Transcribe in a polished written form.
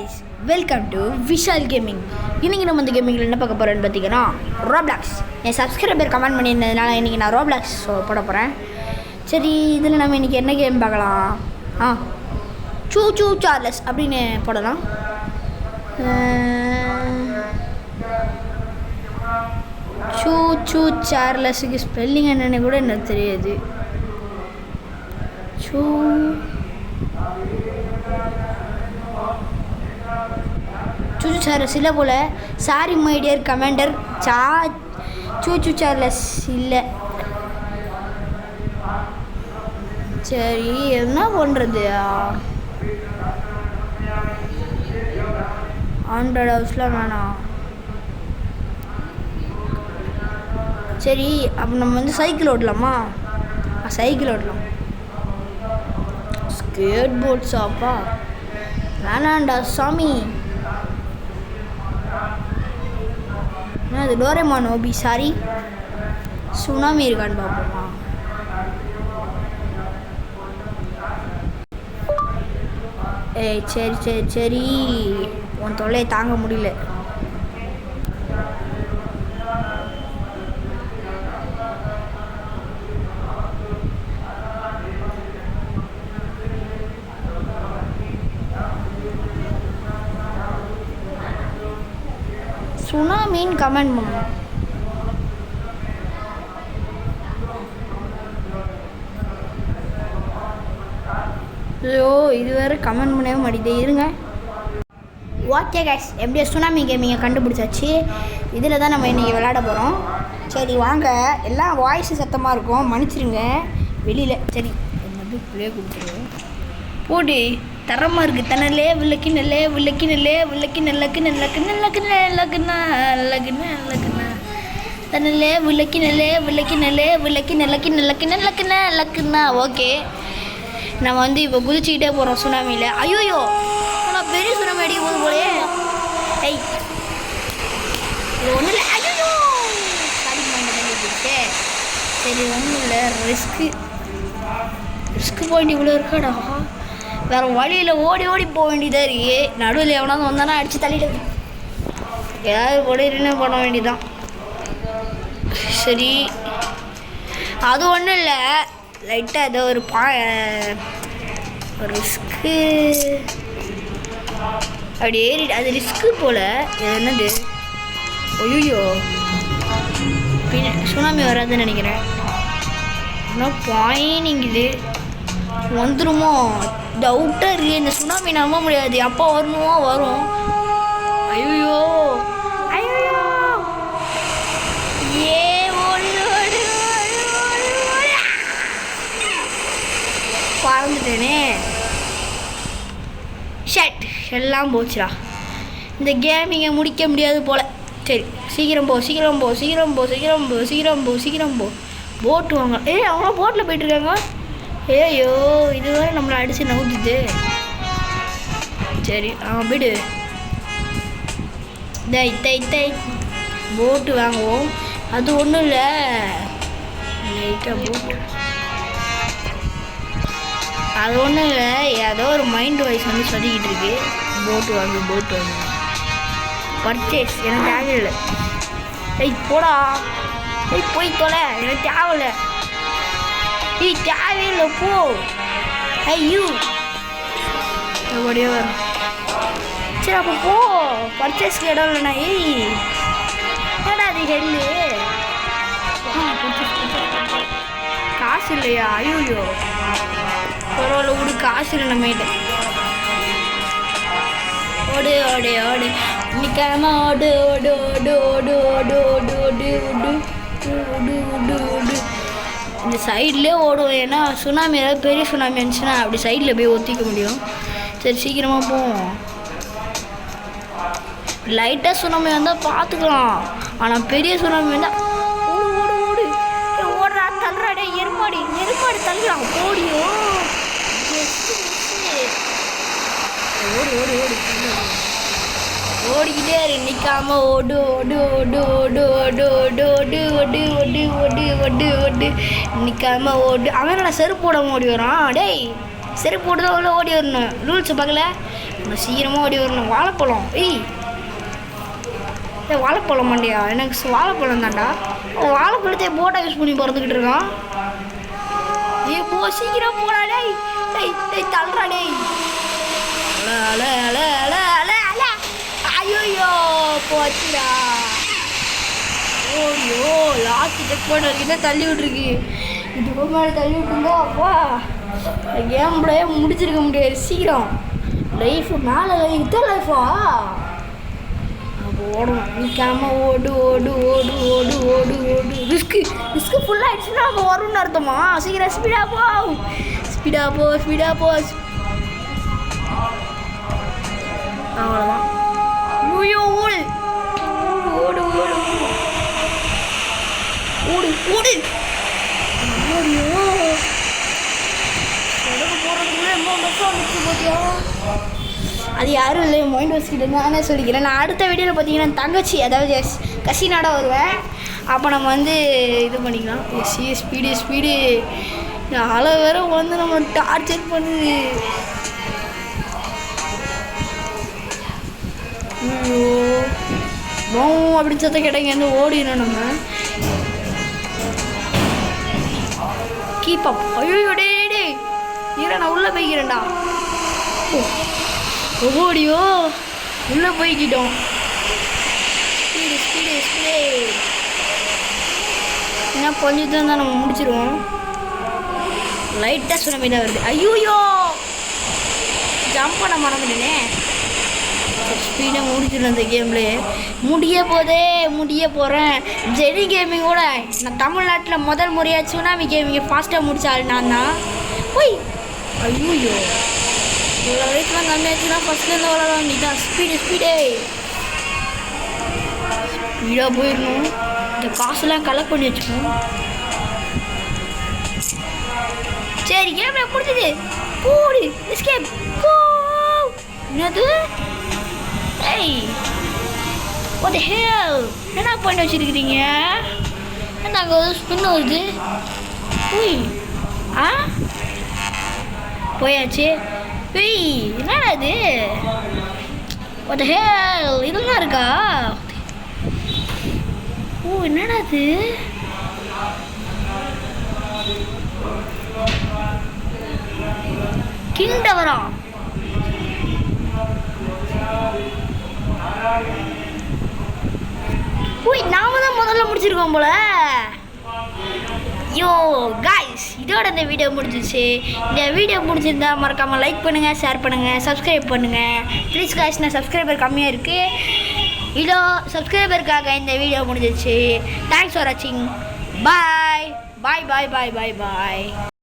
Guys, welcome to Vishal gaming. இன்றைக்கி நம்ம இந்த கேமிங்கில் என்ன பார்க்க போகிறோன்னு பார்த்தீங்கன்னா ரோப்ளாக்ஸ். என் சப்ஸ்கிரைபர் கமெண்ட் பண்ணியிருந்ததுனால இன்றைக்கி நான் ரோப்ளாக்ஸ் போட போகிறேன். சரி, இதில் நம்ம இன்றைக்கி என்ன கேம் பார்க்கலாம்? சூ சூ சார்லஸ் அப்படின்னு போடலாம். சூ சூ சார்லஸுக்கு ஸ்பெல்லிங் என்னென்னு கூட எனக்கு தெரியாது. சூ சூச்சு சார்லஸ் இல்லை போல். சாரி மை டியர் கமாண்டர், சூச்சு சார்லஸ் இல்லை. சரி, என்ன பண்ணுறது? 100 ஹவுஸ்லாம் வேணாம். சரி, அப்போ நம்ம வந்து சைக்கிள் ஓட்டலாமா? சைக்கிள் ஓட்டலாம். ஸ்கேட் போர்ட் ஷாப்பா? வேணாண்டா சாமி. அது டோரேமான் ஓபி. சாரி, சுனாமி இருக்கான்னு பார்ப்போமா? சரி சரி சரி, உன் தொல்லையை தாங்க முடியல. சுனாமின்னு கமெண்ட் பண்ணணும். ஐயோ, இது வேறு கமெண்ட் பண்ணவே மாட்டேங்குது. இருங்க. ஓகே கைஸ், எப்படியோ சுனாமி கேமிங்கை கண்டுபிடிச்சாச்சு. இதில் தான் நம்ம இன்றைக்கி விளையாட போகிறோம். சரி வாங்க. எல்லாம் வாய்ஸு சத்தமாக இருக்கும், மன்னிச்சிருங்க வெளியில். சரி, வந்து பிள்ளையே கொடுத்துருவோம். போடு தரமாக இருக்குது. தன்னலே விளக்கி நல்லே விளக்கி நல்லே விளக்கி நல்லக்கு நல்லக்கு நல்லக்கு நல்லக்குண்ணா நல்லக்குண்ணா நல்லக்குண்ணா தன்னலே விளக்கி நல்லே விளக்கி நல்லே விளக்கி நல்லக்கி நல்லக்கு நல்லக்குண்ணா நல்லக்குண்ணா. ஓகே, நம்ம வந்து இப்போ குதிச்சுக்கிட்டே போகிறோம் சுனாமியில். ஐயோயோ, நான் பெரிய சுனாமி அடிக்க போது போலே. ஐய், இது ஒன்றும் இல்லை. ஐயோ, சாரி பண்ணிட்டு. சரி, ஒன்றும் இல்லை. ரிஸ்க்கு பாயிண்ட் இவ்வளோ இருக்காடா. வேறு வழியில் ஓடி ஓடி போக வேண்டியதாக இருக்கு. நடுவில் எவனாவது வந்தானா அடித்து தள்ளிட்டு ஏதாவது ஓடின்னு பண்ண வேண்டியதான். சரி, அது ஒன்றும் இல்லை. லைட்டாக ஏதோ ஒரு ரிஸ்க்கு அப்படி ஏறி, அது ரிஸ்க்கு போல். என்னது? ஐயோ, சுனாமி வராதுன்னு நினைக்கிறேன். ஆனால் பாயினிங்குது வந்துடுமோ டவுட்டாக இருக்குது. இந்த சுனாமி நம்ப முடியாது. அப்போ வரணுமோ வரும். ஐயோ ஐயோ, ஏ ஓடி ஓடி பறந்துட்டேனே. ஷட், எல்லாம் போச்சுடா. இந்த கேமிங்கை முடிக்க முடியாது போல். சரி, சீக்கிரம் போ சீக்கிரம் போ சீக்கிரம் போ சீக்கிரம் போ சீக்கிரம் போ சீக்கிரம் போ. போட்டு வாங்க. அவங்களாம் போட்டில் போயிட்டுருக்காங்க. ஏயோ, இது வேறு நம்மளை அடித்து நவுத்துது. சரி, விடு. போட்டு வாங்குவோம். அது ஒன்றும் இல்லை, லைட்டாக போட்டு. அது ஒன்றும் இல்லை, ஏதோ ஒரு மைண்ட் வாய்ஸ் வந்து சொல்லிக்கிட்டு இருக்கு. போட்டு வாங்கு போட்டு வாங்கு. பர்ச்சேஸ் எனக்கு தேவையில்லை. போடா. போய் தொலை, எனக்கு தேவையில்லை. தேவையில்லை, போ. ஐயோ, அப்படியே வரும். சரி, அப்போ போ. பர்ச்சேஸ்க்கு இடம் இல்லைண்ணா. ஏடா அது ஹெல்லு. காசு இல்லையா? ஐயோ, பரவாயில்ல விடு, காசு இல்லை நம்மகிட்ட. ஓடு ஓடு ஓடு, நிற்காம ஓடு ஓடு ஓடு ஓடு ஓடு ஓடு ஓடு ஓடு ஓடு ஓடு ஓடு. இந்த சைட்லேயே ஓடுவோம். ஏன்னா சுனாமி, ஏதாவது பெரிய சுனாமி இருந்துச்சுன்னா அப்படி சைடில் போய் ஒத்திக்க முடியும். சரி, சீக்கிரமாக போவோம். லைட்டாக சுனாமி வந்தால் பார்த்துக்கலாம். ஆனால் பெரிய சுனாமி வந்தால் ஓடு ஓடு ஓடு. ஓடுறா, தள்ளுறாடே. எருமாடி நெருமாடி தள்ளுறான். ஓடியோ, ஓடு ஓடு ஓடு ஓடிக்கிட்டே இரு, நிற்காம ஓடு ஓடு ஓடு ஓடு ஓடு ஓடு ஓடு ஓடு ஓடு ஓடு ஓடு ஓடு நிற்காம ஓடு. அவன் நான் செருப்பு போட ஓடி வரான். டேய், செருப்பு போட்டு தான் உள்ள ஓடி வரணும். ரூல்ஸை பார்க்கல. நான் சீக்கிரமாக ஓடி வரணும். வாழைப்பழம் வாழைப்பழம் மாண்டியா? எனக்கு வாழைப்பழம் தான்டா. வாழைப்பழத்தை போட்டா யூஸ் பண்ணி பிறந்துக்கிட்டு இருக்கான். போ சீக்கிரம் போடா. டேய் தள்ளுறா டேய். ஐயோ போச்சுடா. ஓடியோ லாஸ்ட் செக் பண்ண வரைக்கும் தள்ளி விட்டுருக்கு. இதுக்கு மேலே தள்ளி விட்டுருந்தா அப்பா கேம் பிளே முடிச்சிருக்க முடியாது. சீக்கிரம் லைஃப் மேலே இதுதான் லைஃபா? ஓடணும். நிற்காம ஓடு ஓடு ஓடு ஓடு ஓடு ஓடு. ரிஸ்க்கு ஃபுல்லாக ஆயிடுச்சுன்னா நம்ம வரும்னு அர்த்தமா? சீக்கிரம் ஸ்பீடாக போ. அவ்வளோதான். ஐயோ ஓடு ஓடு ஓடு ஓடு ஓடு. ஐயோ போடுறதுக்குள்ளே பார்த்தியா? அது யாரும் இல்லை, மைண்ட் வாஷ்கிட்ட நானே சொல்லிக்கிறேன். நான் அடுத்த வீடியோவில் பார்த்தீங்கன்னா தங்கச்சி அதாவது கசினோட வருவேன். அப்போ நம்ம இது பண்ணிக்கலாம். ஸ்பீடு அலை வேற நம்ம டார்ச்சர் பண்ணுது. ஐயோ அப்படின்னு சத்தம் கேட்டாங்க ஓடிடணும் நம்ம. Keep up. ஐயோ டே நான் உள்ளே போய்க்கிறேன்டா. ஓடியோ உள்ளே போய்கிட்டோம். ஸ்பீடு ஏன்னா கொஞ்சம் தான் நம்ம முடிச்சிடுவோம். லைட்டாக சுனாமி தான் வருது. ஐயோயோ ஜம்ப் பண்ண மறந்துட்டேனே. ஸ்பீடாக முடிச்சிடும் அந்த கேம்லேயே. முடிய போகிறேன். ஜெனி கேமிங்கோட நான் தமிழ்நாட்டில் முதல் முறையாக சுனாமி கேமிங்கை ஃபாஸ்ட்டாக முடித்தாள் நான் தான். போய் ஐயோயோ இவ்வளோ வயசுலாம் கம்மியாச்சுன்னா ஃபஸ்ட்லேருந்து விளாடலாம். நீ தான் ஸ்பீடாக போயிடணும். இந்த காசுலாம் கலெக்ட் பண்ணி வச்சுக்கணும். சரி கேம் முடிஞ்சது. போடு எஸ்கேப். என்னது? what the hell? என்ன பண்ணி வச்சுருக்கிறீங்க? என்ன அங்கே ஸ்பின் வருது? போயாச்சு. என்னடா இது? what the hell? இதெல்லாம் இருக்கா? என்னடா இது? கிங் டவரா? நாம தான் முதல்ல முடிச்சிருக்கோம் போல. யோ காய்ஸ், இதோட இந்த வீடியோ முடிஞ்சிச்சு. இந்த வீடியோ முடிஞ்சிருந்தா மறக்காமல் லைக் பண்ணுங்கள், ஷேர் பண்ணுங்கள், சப்ஸ்கிரைப் பண்ணுங்கள். ப்ளீஸ் காய்ஸ், நான் சப்ஸ்கிரைபர் கம்மியாக இருக்குது. இதோ சப்ஸ்கிரைபருக்காக இந்த வீடியோ முடிஞ்சிச்சு. தேங்க்ஸ் ஃபார் வாட்சிங். பாய்.